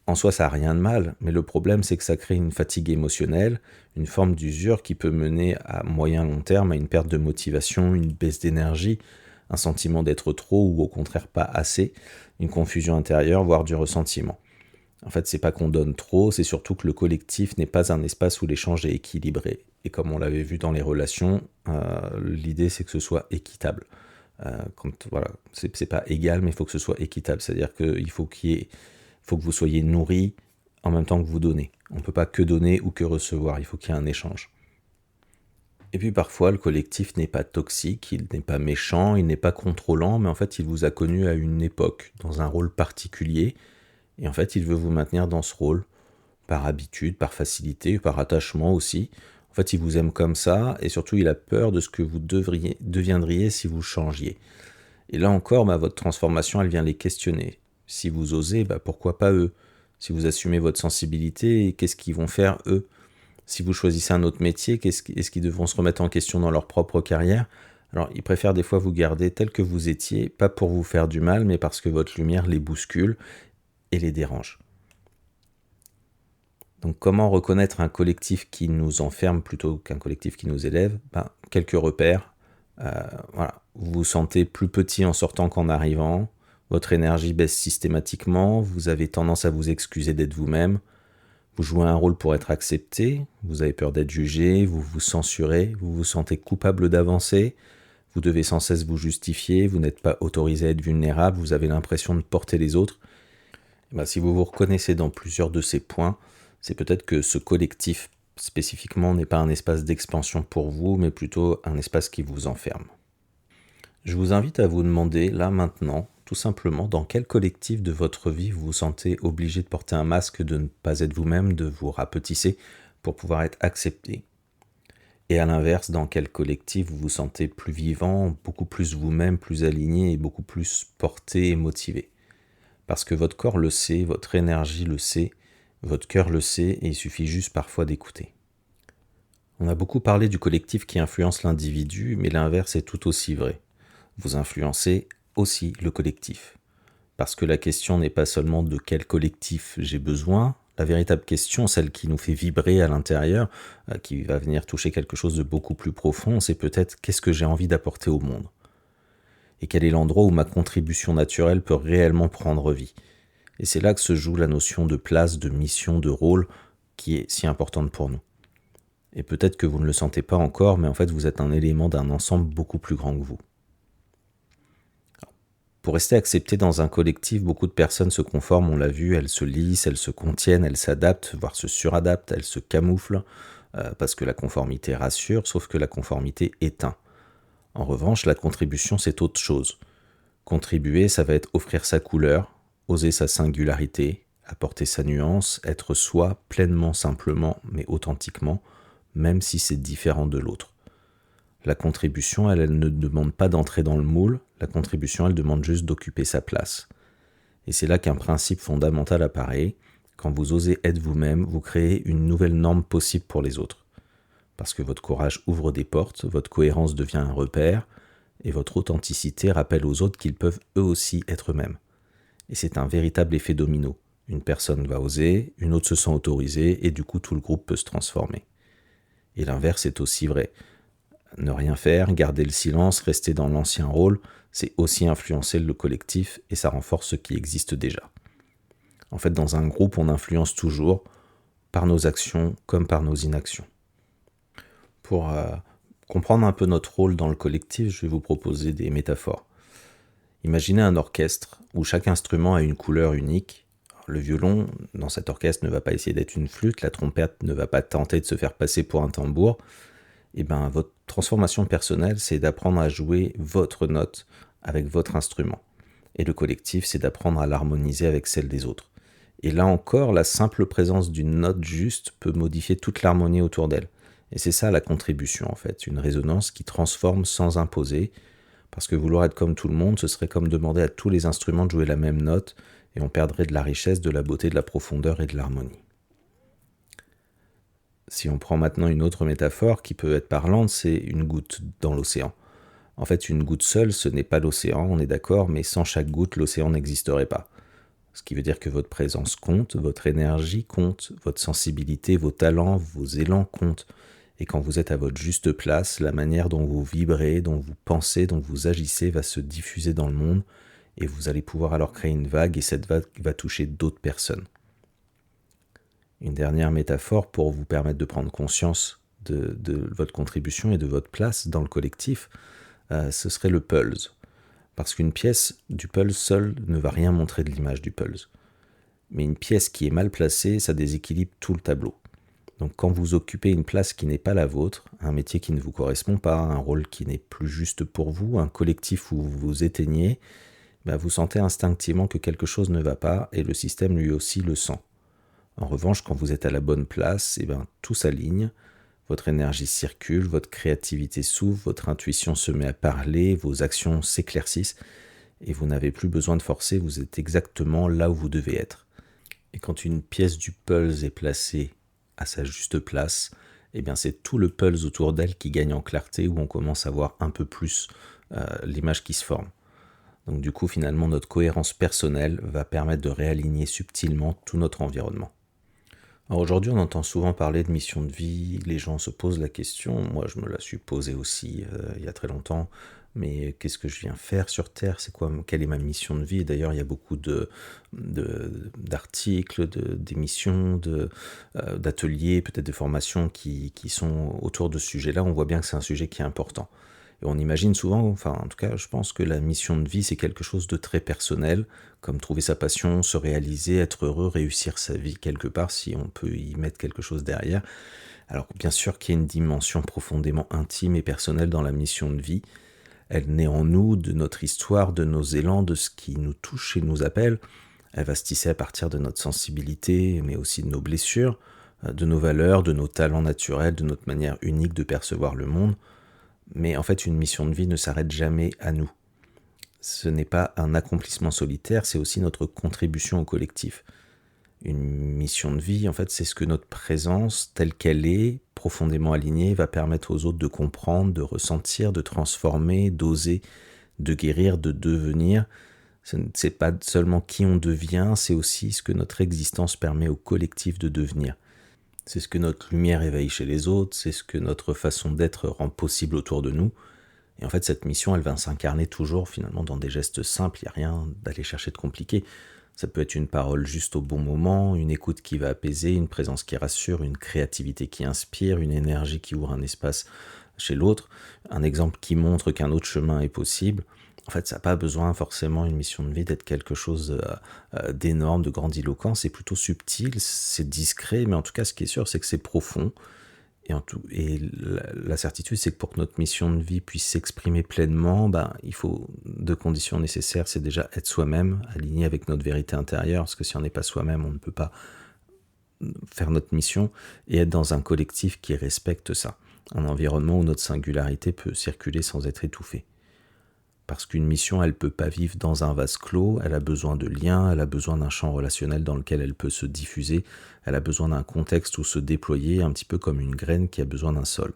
en soi ça n'a rien de mal, mais le problème c'est que ça crée une fatigue émotionnelle, une forme d'usure qui peut mener à moyen long terme à une perte de motivation, une baisse d'énergie, un sentiment d'être trop ou au contraire pas assez, une confusion intérieure, voire du ressentiment. En fait, c'est pas qu'on donne trop, c'est surtout que le collectif n'est pas un espace où l'échange est équilibré. Et comme on l'avait vu dans les relations, l'idée c'est que ce soit équitable. Voilà, c'est pas égal, mais il faut que ce soit équitable. C'est-à-dire qu'il faut faut que vous soyez nourris en même temps que vous donnez. On ne peut pas que donner ou que recevoir, il faut qu'il y ait un échange. Et puis parfois, le collectif n'est pas toxique, il n'est pas méchant, il n'est pas contrôlant, mais en fait, il vous a connu à une époque, dans un rôle particulier, et en fait, il veut vous maintenir dans ce rôle, par habitude, par facilité, par attachement aussi. En fait, il vous aime comme ça, et surtout, il a peur de ce que vous deviendriez si vous changiez. Et là encore, votre transformation, elle vient les questionner. Si vous osez, pourquoi pas eux? Si vous assumez votre sensibilité, qu'est-ce qu'ils vont faire eux? Si vous choisissez un autre métier, est-ce qu'ils devront se remettre en question dans leur propre carrière? Alors, ils préfèrent des fois vous garder tel que vous étiez, pas pour vous faire du mal, mais parce que votre lumière les bouscule et les dérange. Donc, comment reconnaître un collectif qui nous enferme plutôt qu'un collectif qui nous élève? Quelques repères. Voilà. Vous vous sentez plus petit en sortant qu'en arrivant. Votre énergie baisse systématiquement. Vous avez tendance à vous excuser d'être vous-même. Vous jouez un rôle pour être accepté, vous avez peur d'être jugé, vous vous censurez, vous vous sentez coupable d'avancer, vous devez sans cesse vous justifier, vous n'êtes pas autorisé à être vulnérable, vous avez l'impression de porter les autres. Si vous vous reconnaissez dans plusieurs de ces points, c'est peut-être que ce collectif spécifiquement n'est pas un espace d'expansion pour vous, mais plutôt un espace qui vous enferme. Je vous invite à vous demander, là maintenant, tout simplement, dans quel collectif de votre vie vous vous sentez obligé de porter un masque, de ne pas être vous-même, de vous rapetisser pour pouvoir être accepté. Et à l'inverse, dans quel collectif vous vous sentez plus vivant, beaucoup plus vous-même, plus aligné et beaucoup plus porté et motivé. Parce que votre corps le sait, votre énergie le sait, votre cœur le sait et il suffit juste parfois d'écouter. On a beaucoup parlé du collectif qui influence l'individu, mais l'inverse est tout aussi vrai. Vous influencez aussi le collectif. Parce que la question n'est pas seulement de quel collectif j'ai besoin, la véritable question, celle qui nous fait vibrer à l'intérieur, qui va venir toucher quelque chose de beaucoup plus profond, c'est peut-être qu'est-ce que j'ai envie d'apporter au monde. Et quel est l'endroit où ma contribution naturelle peut réellement prendre vie. Et c'est là que se joue la notion de place, de mission, de rôle, qui est si importante pour nous. Et peut-être que vous ne le sentez pas encore, mais en fait vous êtes un élément d'un ensemble beaucoup plus grand que vous. Pour rester accepté dans un collectif, beaucoup de personnes se conforment, on l'a vu, elles se lissent, elles se contiennent, elles s'adaptent, voire se suradaptent, elles se camouflent, parce que la conformité rassure, sauf que la conformité éteint. En revanche, la contribution, c'est autre chose. Contribuer, ça va être offrir sa couleur, oser sa singularité, apporter sa nuance, être soi pleinement, simplement, mais authentiquement, même si c'est différent de l'autre. La contribution, elle ne demande pas d'entrer dans le moule, la contribution, elle demande juste d'occuper sa place. Et c'est là qu'un principe fondamental apparaît. Quand vous osez être vous-même, vous créez une nouvelle norme possible pour les autres. Parce que votre courage ouvre des portes, votre cohérence devient un repère, et votre authenticité rappelle aux autres qu'ils peuvent eux aussi être eux-mêmes. Et c'est un véritable effet domino. Une personne va oser, une autre se sent autorisée, et du coup tout le groupe peut se transformer. Et l'inverse est aussi vrai. Ne rien faire, garder le silence, rester dans l'ancien rôle, c'est aussi influencer le collectif et ça renforce ce qui existe déjà. En fait, dans un groupe, on influence toujours par nos actions comme par nos inactions. Pour comprendre un peu notre rôle dans le collectif, je vais vous proposer des métaphores. Imaginez un orchestre où chaque instrument a une couleur unique. Le violon, dans cet orchestre, ne va pas essayer d'être une flûte, la trompette ne va pas tenter de se faire passer pour un tambour. Votre transformation personnelle, c'est d'apprendre à jouer votre note avec votre instrument. Et le collectif, c'est d'apprendre à l'harmoniser avec celle des autres. Et là encore, la simple présence d'une note juste peut modifier toute l'harmonie autour d'elle. Et c'est ça la contribution en fait, une résonance qui transforme sans imposer, parce que vouloir être comme tout le monde, ce serait comme demander à tous les instruments de jouer la même note, et on perdrait de la richesse, de la beauté, de la profondeur et de l'harmonie. Si on prend maintenant une autre métaphore qui peut être parlante, c'est une goutte dans l'océan. En fait, une goutte seule, ce n'est pas l'océan, on est d'accord, mais sans chaque goutte, l'océan n'existerait pas. Ce qui veut dire que votre présence compte, votre énergie compte, votre sensibilité, vos talents, vos élans comptent. Et quand vous êtes à votre juste place, la manière dont vous vibrez, dont vous pensez, dont vous agissez va se diffuser dans le monde et vous allez pouvoir alors créer une vague et cette vague va toucher d'autres personnes. Une dernière métaphore pour vous permettre de prendre conscience de votre contribution et de votre place dans le collectif, ce serait le pulse. Parce qu'une pièce du pulse seule ne va rien montrer de l'image du pulse. Mais une pièce qui est mal placée, ça déséquilibre tout le tableau. Donc quand vous occupez une place qui n'est pas la vôtre, un métier qui ne vous correspond pas, un rôle qui n'est plus juste pour vous, un collectif où vous vous éteignez, vous sentez instinctivement que quelque chose ne va pas et le système lui aussi le sent. En revanche, quand vous êtes à la bonne place, tout s'aligne, votre énergie circule, votre créativité s'ouvre, votre intuition se met à parler, vos actions s'éclaircissent et vous n'avez plus besoin de forcer, vous êtes exactement là où vous devez être. Et quand une pièce du pulse est placée à sa juste place, c'est tout le pulse autour d'elle qui gagne en clarté, où on commence à voir un peu plus l'image qui se forme. Donc du coup, finalement, notre cohérence personnelle va permettre de réaligner subtilement tout notre environnement. Alors aujourd'hui, on entend souvent parler de mission de vie, les gens se posent la question, moi je me la suis posée aussi il y a très longtemps, mais qu'est-ce que je viens faire sur Terre? Quelle est ma mission de vie? Et d'ailleurs, il y a beaucoup d'articles, d'émissions, d'ateliers, peut-être de formations qui sont autour de ce sujet-là. On voit bien que c'est un sujet qui est important. Et on imagine souvent, en tout cas, je pense que la mission de vie, c'est quelque chose de très personnel, comme trouver sa passion, se réaliser, être heureux, réussir sa vie quelque part, si on peut y mettre quelque chose derrière. Alors, bien sûr qu'il y a une dimension profondément intime et personnelle dans la mission de vie. Elle naît en nous, de notre histoire, de nos élans, de ce qui nous touche et nous appelle. Elle va se tisser à partir de notre sensibilité, mais aussi de nos blessures, de nos valeurs, de nos talents naturels, de notre manière unique de percevoir le monde. Mais en fait, une mission de vie ne s'arrête jamais à nous. Ce n'est pas un accomplissement solitaire, c'est aussi notre contribution au collectif. Une mission de vie, en fait, c'est ce que notre présence, telle qu'elle est, profondément alignée, va permettre aux autres de comprendre, de ressentir, de transformer, d'oser, de guérir, de devenir. Ce n'est pas seulement qui on devient, c'est aussi ce que notre existence permet au collectif de devenir. C'est ce que notre lumière éveille chez les autres, c'est ce que notre façon d'être rend possible autour de nous. Et en fait, cette mission, elle va s'incarner toujours finalement dans des gestes simples, il n'y a rien d'aller chercher de compliqué. Ça peut être une parole juste au bon moment, une écoute qui va apaiser, une présence qui rassure, une créativité qui inspire, une énergie qui ouvre un espace chez l'autre, un exemple qui montre qu'un autre chemin est possible. En fait, ça n'a pas besoin forcément, une mission de vie, d'être quelque chose d'énorme, de grandiloquent. C'est plutôt subtil, c'est discret, mais en tout cas, ce qui est sûr, c'est que c'est profond. Et la certitude, c'est que pour que notre mission de vie puisse s'exprimer pleinement, il faut deux conditions nécessaires. C'est déjà être soi-même, aligné avec notre vérité intérieure, parce que si on n'est pas soi-même, on ne peut pas faire notre mission, et être dans un collectif qui respecte ça. Un environnement où notre singularité peut circuler sans être étouffée. Parce qu'une mission, elle ne peut pas vivre dans un vase clos, elle a besoin de liens, elle a besoin d'un champ relationnel dans lequel elle peut se diffuser, elle a besoin d'un contexte où se déployer, un petit peu comme une graine qui a besoin d'un sol.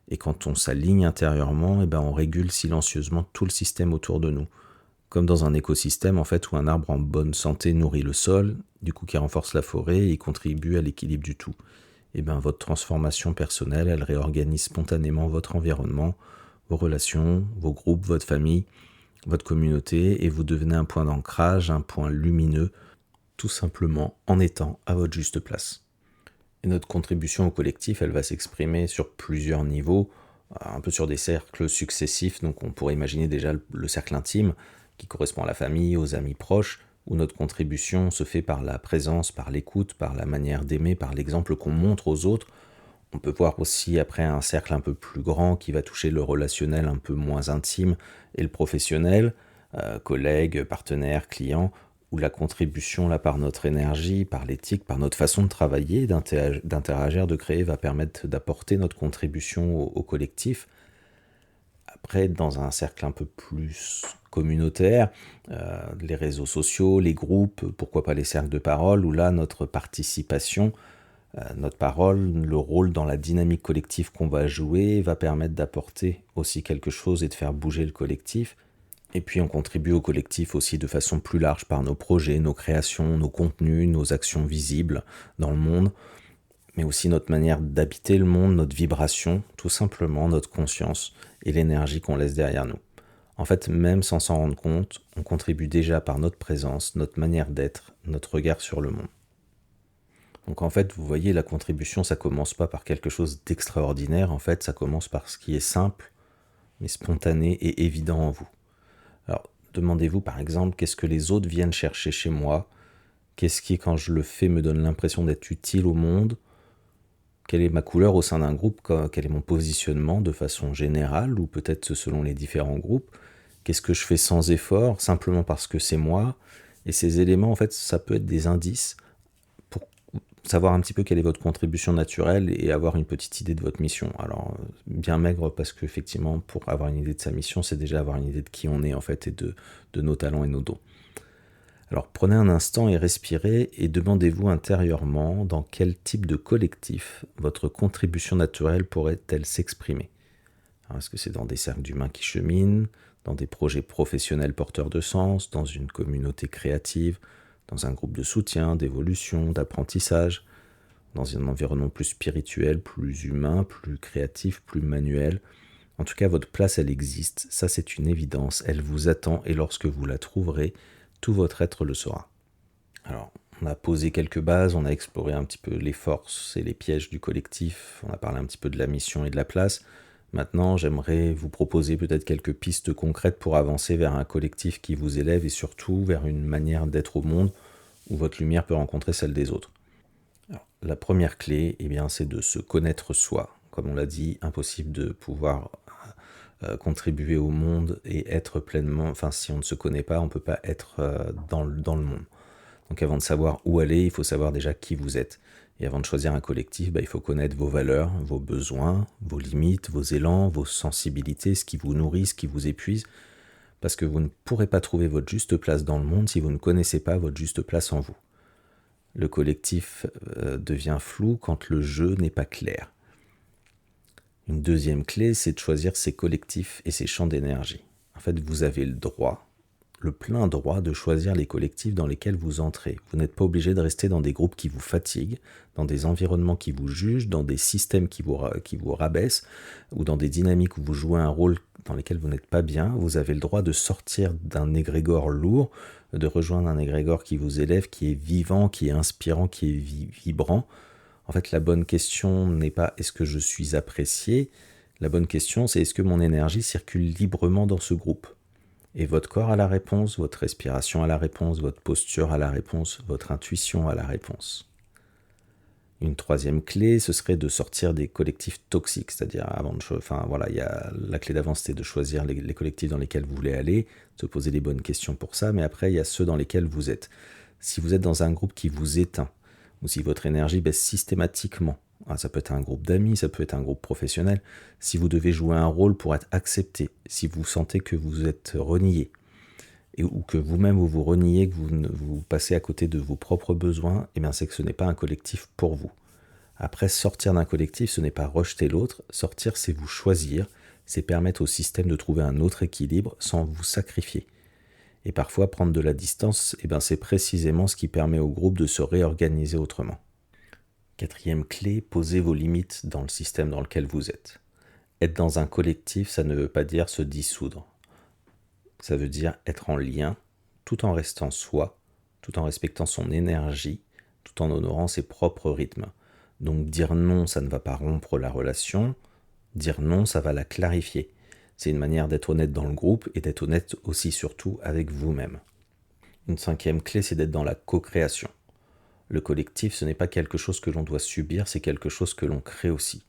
Et quand on s'aligne intérieurement, on régule silencieusement tout le système autour de nous. Comme dans un écosystème, en fait, où un arbre en bonne santé nourrit le sol, du coup qui renforce la forêt et contribue à l'équilibre du tout. Votre transformation personnelle, elle réorganise spontanément votre environnement, vos relations, vos groupes, votre famille, votre communauté, et vous devenez un point d'ancrage, un point lumineux, tout simplement en étant à votre juste place. Et notre contribution au collectif, elle va s'exprimer sur plusieurs niveaux, un peu sur des cercles successifs. Donc on pourrait imaginer déjà le cercle intime, qui correspond à la famille, aux amis proches, où notre contribution se fait par la présence, par l'écoute, par la manière d'aimer, par l'exemple qu'on montre aux autres. On peut voir aussi après un cercle un peu plus grand qui va toucher le relationnel un peu moins intime et le professionnel, collègues, partenaires, clients, où la contribution, là, par notre énergie, par l'éthique, par notre façon de travailler, d'interagir, de créer, va permettre d'apporter notre contribution au collectif. Après, dans un cercle un peu plus communautaire, les réseaux sociaux, les groupes, pourquoi pas les cercles de parole, où là, notre participation, notre parole, le rôle dans la dynamique collective qu'on va jouer va permettre d'apporter aussi quelque chose et de faire bouger le collectif. Et puis on contribue au collectif aussi de façon plus large par nos projets, nos créations, nos contenus, nos actions visibles dans le monde, mais aussi notre manière d'habiter le monde, notre vibration, tout simplement notre conscience et l'énergie qu'on laisse derrière nous. En fait, même sans s'en rendre compte, on contribue déjà par notre présence, notre manière d'être, notre regard sur le monde. Donc en fait, vous voyez, la contribution, ça commence pas par quelque chose d'extraordinaire, en fait, ça commence par ce qui est simple, mais spontané et évident en vous. Alors, demandez-vous par exemple, qu'est-ce que les autres viennent chercher chez moi? Qu'est-ce qui, quand je le fais, me donne l'impression d'être utile au monde? Quelle est ma couleur au sein d'un groupe? Quel est mon positionnement de façon générale, ou peut-être selon les différents groupes? Qu'est-ce que je fais sans effort, simplement parce que c'est moi? Et ces éléments, en fait, ça peut être des indices pour savoir un petit peu quelle est votre contribution naturelle et avoir une petite idée de votre mission. Alors, bien maigre, parce qu'effectivement, pour avoir une idée de sa mission, c'est déjà avoir une idée de qui on est, en fait, et de nos talents et nos dons. Alors, prenez un instant et respirez, et demandez-vous intérieurement dans quel type de collectif votre contribution naturelle pourrait-elle s'exprimer. Est-ce que c'est dans des cercles d'humains qui cheminent, dans des projets professionnels porteurs de sens, dans une communauté créative, dans un groupe de soutien, d'évolution, d'apprentissage, dans un environnement plus spirituel, plus humain, plus créatif, plus manuel? En tout cas, votre place, elle existe, ça c'est une évidence, elle vous attend, et lorsque vous la trouverez, tout votre être le saura. Alors, on a posé quelques bases, on a exploré un petit peu les forces et les pièges du collectif, on a parlé un petit peu de la mission et de la place. Maintenant, j'aimerais vous proposer peut-être quelques pistes concrètes pour avancer vers un collectif qui vous élève, et surtout vers une manière d'être au monde où votre lumière peut rencontrer celle des autres. Alors, la première clé, c'est de se connaître soi. Comme on l'a dit, impossible de pouvoir contribuer au monde et être pleinement... Enfin, si on ne se connaît pas, on ne peut pas être dans le monde. Donc avant de savoir où aller, il faut savoir déjà qui vous êtes. Et avant de choisir un collectif, il faut connaître vos valeurs, vos besoins, vos limites, vos élans, vos sensibilités, ce qui vous nourrit, ce qui vous épuise. Parce que vous ne pourrez pas trouver votre juste place dans le monde si vous ne connaissez pas votre juste place en vous. Le collectif devient flou quand le jeu n'est pas clair. Une deuxième clé, c'est de choisir ses collectifs et ses champs d'énergie. En fait, vous avez le plein droit de choisir les collectifs dans lesquels vous entrez. Vous n'êtes pas obligé de rester dans des groupes qui vous fatiguent, dans des environnements qui vous jugent, dans des systèmes qui vous rabaissent, ou dans des dynamiques où vous jouez un rôle dans lesquels vous n'êtes pas bien. Vous avez le droit de sortir d'un égrégore lourd, de rejoindre un égrégore qui vous élève, qui est vivant, qui est inspirant, qui est vibrant. En fait, la bonne question n'est pas « est-ce que je suis apprécié ?» La bonne question, c'est « est-ce que mon énergie circule librement dans ce groupe ?» Et votre corps a la réponse, votre respiration a la réponse, votre posture a la réponse, votre intuition a la réponse. Une troisième clé, ce serait de sortir des collectifs toxiques, c'est-à-dire la clé d'avant, c'était de choisir les collectifs dans lesquels vous voulez aller, de se poser les bonnes questions pour ça, mais après, il y a ceux dans lesquels vous êtes. Si vous êtes dans un groupe qui vous éteint, ou si votre énergie baisse systématiquement, ça peut être un groupe d'amis, ça peut être un groupe professionnel, si vous devez jouer un rôle pour être accepté, si vous sentez que vous êtes renié, ou que vous-même vous reniez, que vous passez à côté de vos propres besoins, c'est que ce n'est pas un collectif pour vous. Après, sortir d'un collectif, ce n'est pas rejeter l'autre, sortir, c'est vous choisir, c'est permettre au système de trouver un autre équilibre sans vous sacrifier. Et parfois, prendre de la distance, c'est précisément ce qui permet au groupe de se réorganiser autrement. Quatrième clé, posez vos limites dans le système dans lequel vous êtes. Être dans un collectif, ça ne veut pas dire se dissoudre. Ça veut dire être en lien, tout en restant soi, tout en respectant son énergie, tout en honorant ses propres rythmes. Donc dire non, ça ne va pas rompre la relation. Dire non, ça va la clarifier. C'est une manière d'être honnête dans le groupe et d'être honnête aussi surtout avec vous-même. Une cinquième clé, c'est d'être dans la co-création. Le collectif, ce n'est pas quelque chose que l'on doit subir, c'est quelque chose que l'on crée aussi.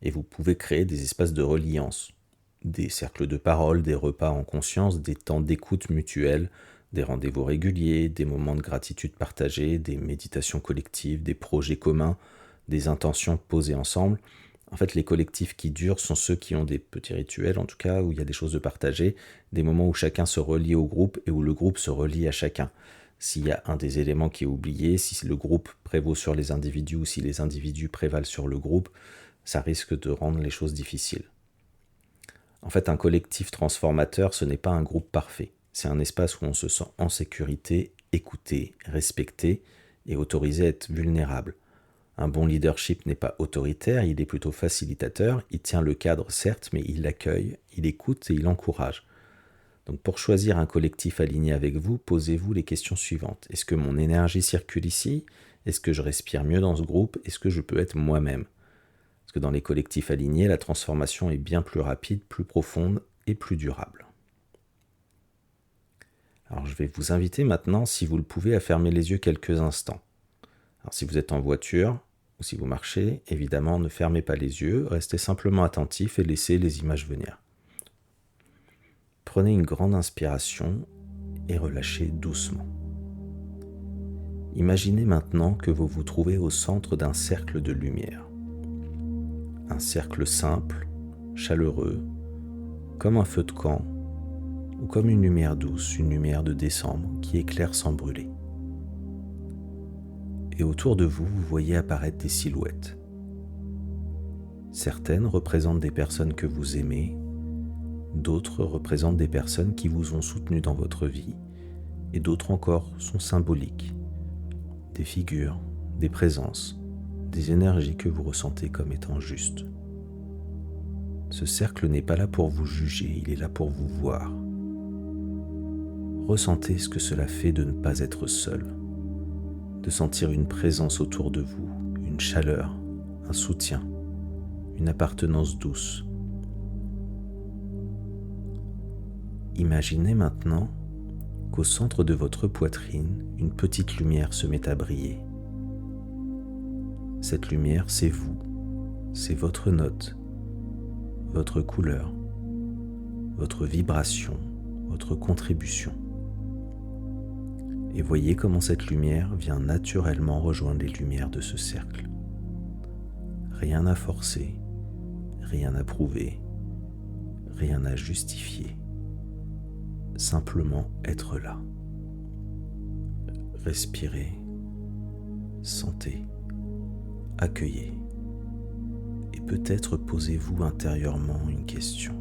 Et vous pouvez créer des espaces de reliance, des cercles de parole, des repas en conscience, des temps d'écoute mutuelle, des rendez-vous réguliers, des moments de gratitude partagés, des méditations collectives, des projets communs, des intentions posées ensemble. En fait, les collectifs qui durent sont ceux qui ont des petits rituels, en tout cas, où il y a des choses de partager, des moments où chacun se relie au groupe et où le groupe se relie à chacun. S'il y a un des éléments qui est oublié, si le groupe prévaut sur les individus ou si les individus prévalent sur le groupe, ça risque de rendre les choses difficiles. En fait, un collectif transformateur, ce n'est pas un groupe parfait. C'est un espace où on se sent en sécurité, écouté, respecté et autorisé à être vulnérable. Un bon leadership n'est pas autoritaire, il est plutôt facilitateur, il tient le cadre certes, mais il l'accueille, il écoute et il encourage. Donc pour choisir un collectif aligné avec vous, posez-vous les questions suivantes. Est-ce que mon énergie circule ici ? Est-ce que je respire mieux dans ce groupe ? Est-ce que je peux être moi-même ? Parce que dans les collectifs alignés, la transformation est bien plus rapide, plus profonde et plus durable. Alors je vais vous inviter maintenant, si vous le pouvez, à fermer les yeux quelques instants. Alors si vous êtes en voiture ou si vous marchez, évidemment ne fermez pas les yeux, restez simplement attentif et laissez les images venir. Prenez une grande inspiration et relâchez doucement. Imaginez maintenant que vous vous trouvez au centre d'un cercle de lumière. Un cercle simple, chaleureux, comme un feu de camp ou comme une lumière douce, une lumière de décembre qui éclaire sans brûler. Et autour de vous, vous voyez apparaître des silhouettes. Certaines représentent des personnes que vous aimez, d'autres représentent des personnes qui vous ont soutenu dans votre vie, et d'autres encore sont symboliques. Des figures, des présences, des énergies que vous ressentez comme étant justes. Ce cercle n'est pas là pour vous juger, il est là pour vous voir. Ressentez ce que cela fait de ne pas être seul, de sentir une présence autour de vous, une chaleur, un soutien, une appartenance douce. Imaginez maintenant qu'au centre de votre poitrine, une petite lumière se met à briller. Cette lumière, c'est vous, c'est votre note, votre couleur, votre vibration, votre contribution. Et voyez comment cette lumière vient naturellement rejoindre les lumières de ce cercle. Rien à forcer, rien à prouver, rien à justifier. Simplement être là. Respirez, sentez, accueillez. Et peut-être posez-vous intérieurement une question.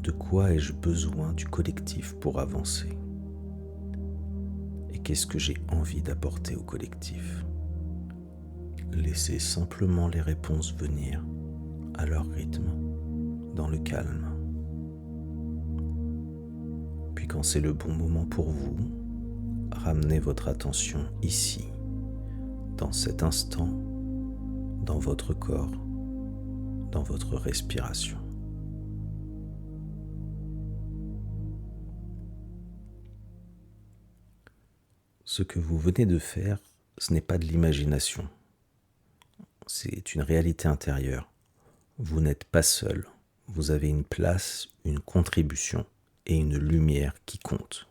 De quoi ai-je besoin du collectif pour avancer ? Et qu'est-ce que j'ai envie d'apporter au collectif ? Laissez simplement les réponses venir à leur rythme, dans le calme. Puis quand c'est le bon moment pour vous, ramenez votre attention ici, dans cet instant, dans votre corps, dans votre respiration. Ce que vous venez de faire, ce n'est pas de l'imagination. C'est une réalité intérieure. Vous n'êtes pas seul. Vous avez une place, une contribution et une lumière qui compte.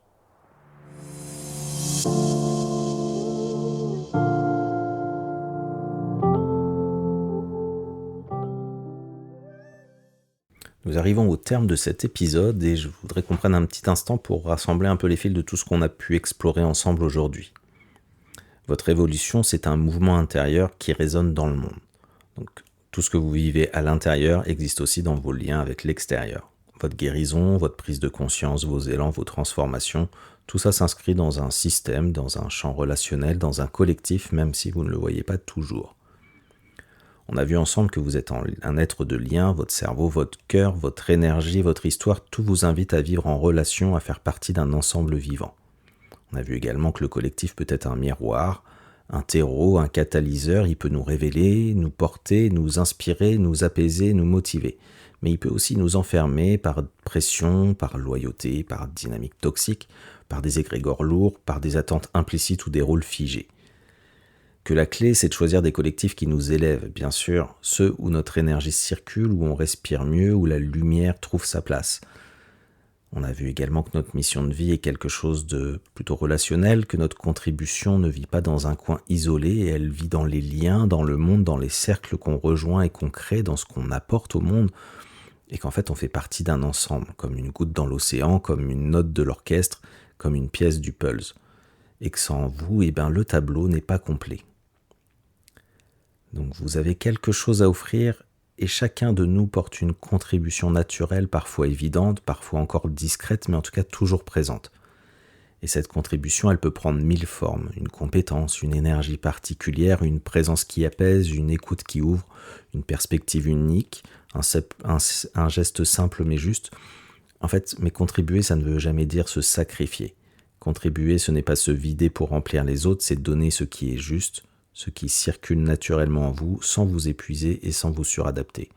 Nous arrivons au terme de cet épisode et je voudrais qu'on prenne un petit instant pour rassembler un peu les fils de tout ce qu'on a pu explorer ensemble aujourd'hui. Votre évolution, c'est un mouvement intérieur qui résonne dans le monde. Donc, tout ce que vous vivez à l'intérieur existe aussi dans vos liens avec l'extérieur. Votre guérison, votre prise de conscience, vos élans, vos transformations, tout ça s'inscrit dans un système, dans un champ relationnel, dans un collectif, même si vous ne le voyez pas toujours. On a vu ensemble que vous êtes un être de lien, votre cerveau, votre cœur, votre énergie, votre histoire, tout vous invite à vivre en relation, à faire partie d'un ensemble vivant. On a vu également que le collectif peut être un miroir, un terreau, un catalyseur, il peut nous révéler, nous porter, nous inspirer, nous apaiser, nous motiver. Mais il peut aussi nous enfermer par pression, par loyauté, par dynamique toxique, par des égrégores lourds, par des attentes implicites ou des rôles figés. Que la clé, c'est de choisir des collectifs qui nous élèvent, bien sûr, ceux où notre énergie circule, où on respire mieux, où la lumière trouve sa place. On a vu également que notre mission de vie est quelque chose de plutôt relationnel, que notre contribution ne vit pas dans un coin isolé, et elle vit dans les liens, dans le monde, dans les cercles qu'on rejoint et qu'on crée, dans ce qu'on apporte au monde, et qu'en fait on fait partie d'un ensemble, comme une goutte dans l'océan, comme une note de l'orchestre, comme une pièce du puzzle. Et que sans vous, le tableau n'est pas complet. Donc vous avez quelque chose à offrir, et chacun de nous porte une contribution naturelle, parfois évidente, parfois encore discrète, mais en tout cas toujours présente. Et cette contribution, elle peut prendre 1000 formes, une compétence, une énergie particulière, une présence qui apaise, une écoute qui ouvre, une perspective unique, un geste simple mais juste. En fait, mais contribuer, ça ne veut jamais dire se sacrifier. Contribuer, ce n'est pas se vider pour remplir les autres, c'est donner ce qui est juste, ce qui circule naturellement en vous, sans vous épuiser et sans vous suradapter.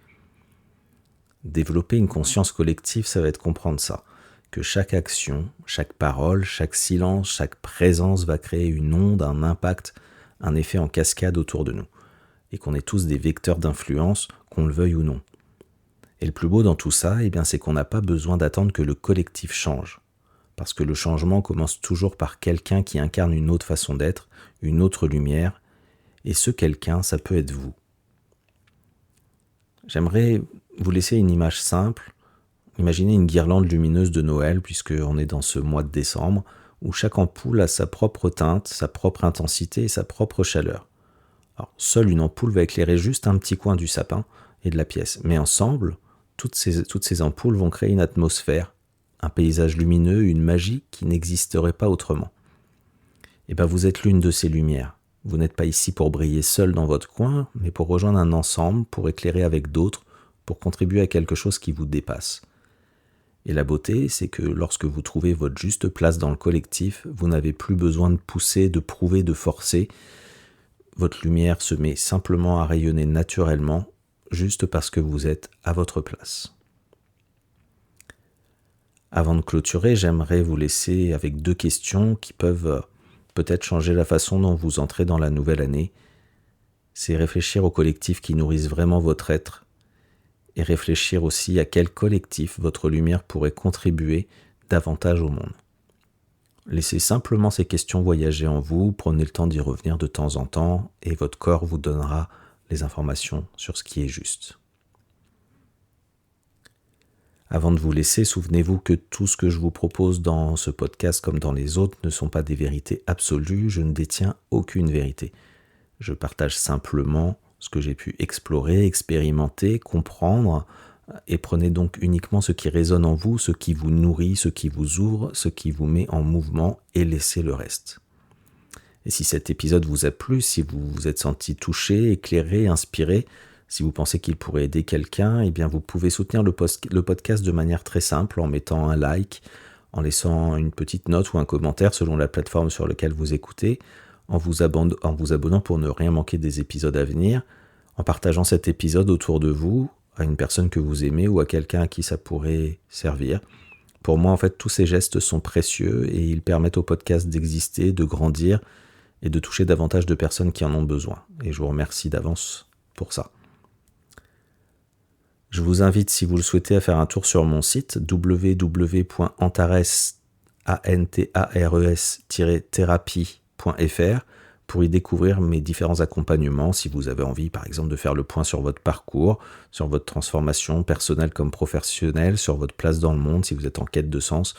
Développer une conscience collective, ça va être comprendre ça, que chaque action, chaque parole, chaque silence, chaque présence va créer une onde, un impact, un effet en cascade autour de nous, et qu'on est tous des vecteurs d'influence, qu'on le veuille ou non. Et le plus beau dans tout ça, c'est qu'on n'a pas besoin d'attendre que le collectif change, parce que le changement commence toujours par quelqu'un qui incarne une autre façon d'être, une autre lumière, et ce quelqu'un, ça peut être vous. J'aimerais vous laisser une image simple. Imaginez une guirlande lumineuse de Noël, puisqu'on est dans ce mois de décembre, où chaque ampoule a sa propre teinte, sa propre intensité et sa propre chaleur. Alors, seule une ampoule va éclairer juste un petit coin du sapin et de la pièce, mais ensemble, toutes ces ampoules vont créer une atmosphère, un paysage lumineux, une magie qui n'existerait pas autrement. Et vous êtes l'une de ces lumières. Vous n'êtes pas ici pour briller seul dans votre coin, mais pour rejoindre un ensemble, pour éclairer avec d'autres, pour contribuer à quelque chose qui vous dépasse. Et la beauté, c'est que lorsque vous trouvez votre juste place dans le collectif, vous n'avez plus besoin de pousser, de prouver, de forcer. Votre lumière se met simplement à rayonner naturellement, juste parce que vous êtes à votre place. Avant de clôturer, j'aimerais vous laisser avec 2 questions qui peuvent peut-être changer la façon dont vous entrez dans la nouvelle année. C'est réfléchir aux collectifs qui nourrissent vraiment votre être et réfléchir aussi à quel collectif votre lumière pourrait contribuer davantage au monde. Laissez simplement ces questions voyager en vous, prenez le temps d'y revenir de temps en temps et votre corps vous donnera les informations sur ce qui est juste. Avant de vous laisser, souvenez-vous que tout ce que je vous propose dans ce podcast comme dans les autres ne sont pas des vérités absolues, je ne détiens aucune vérité. Je partage simplement ce que j'ai pu explorer, expérimenter, comprendre, et prenez donc uniquement ce qui résonne en vous, ce qui vous nourrit, ce qui vous ouvre, ce qui vous met en mouvement, et laissez le reste. Et si cet épisode vous a plu, si vous vous êtes senti touché, éclairé, inspiré, si vous pensez qu'il pourrait aider quelqu'un, vous pouvez soutenir le podcast de manière très simple en mettant un like, en laissant une petite note ou un commentaire selon la plateforme sur laquelle vous écoutez, en vous abonnant pour ne rien manquer des épisodes à venir, en partageant cet épisode autour de vous, à une personne que vous aimez ou à quelqu'un à qui ça pourrait servir. Pour moi, en fait, tous ces gestes sont précieux et ils permettent au podcast d'exister, de grandir et de toucher davantage de personnes qui en ont besoin. Et je vous remercie d'avance pour ça. Je vous invite, si vous le souhaitez, à faire un tour sur mon site www.antares-thérapie.fr pour y découvrir mes différents accompagnements si vous avez envie, par exemple, de faire le point sur votre parcours, sur votre transformation personnelle comme professionnelle, sur votre place dans le monde, si vous êtes en quête de sens.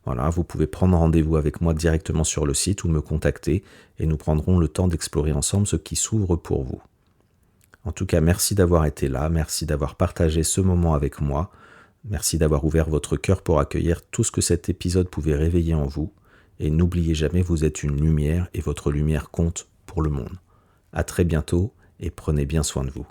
Voilà, vous pouvez prendre rendez-vous avec moi directement sur le site ou me contacter et nous prendrons le temps d'explorer ensemble ce qui s'ouvre pour vous. En tout cas, merci d'avoir été là, merci d'avoir partagé ce moment avec moi, merci d'avoir ouvert votre cœur pour accueillir tout ce que cet épisode pouvait réveiller en vous, et n'oubliez jamais, vous êtes une lumière et votre lumière compte pour le monde. À très bientôt et prenez bien soin de vous.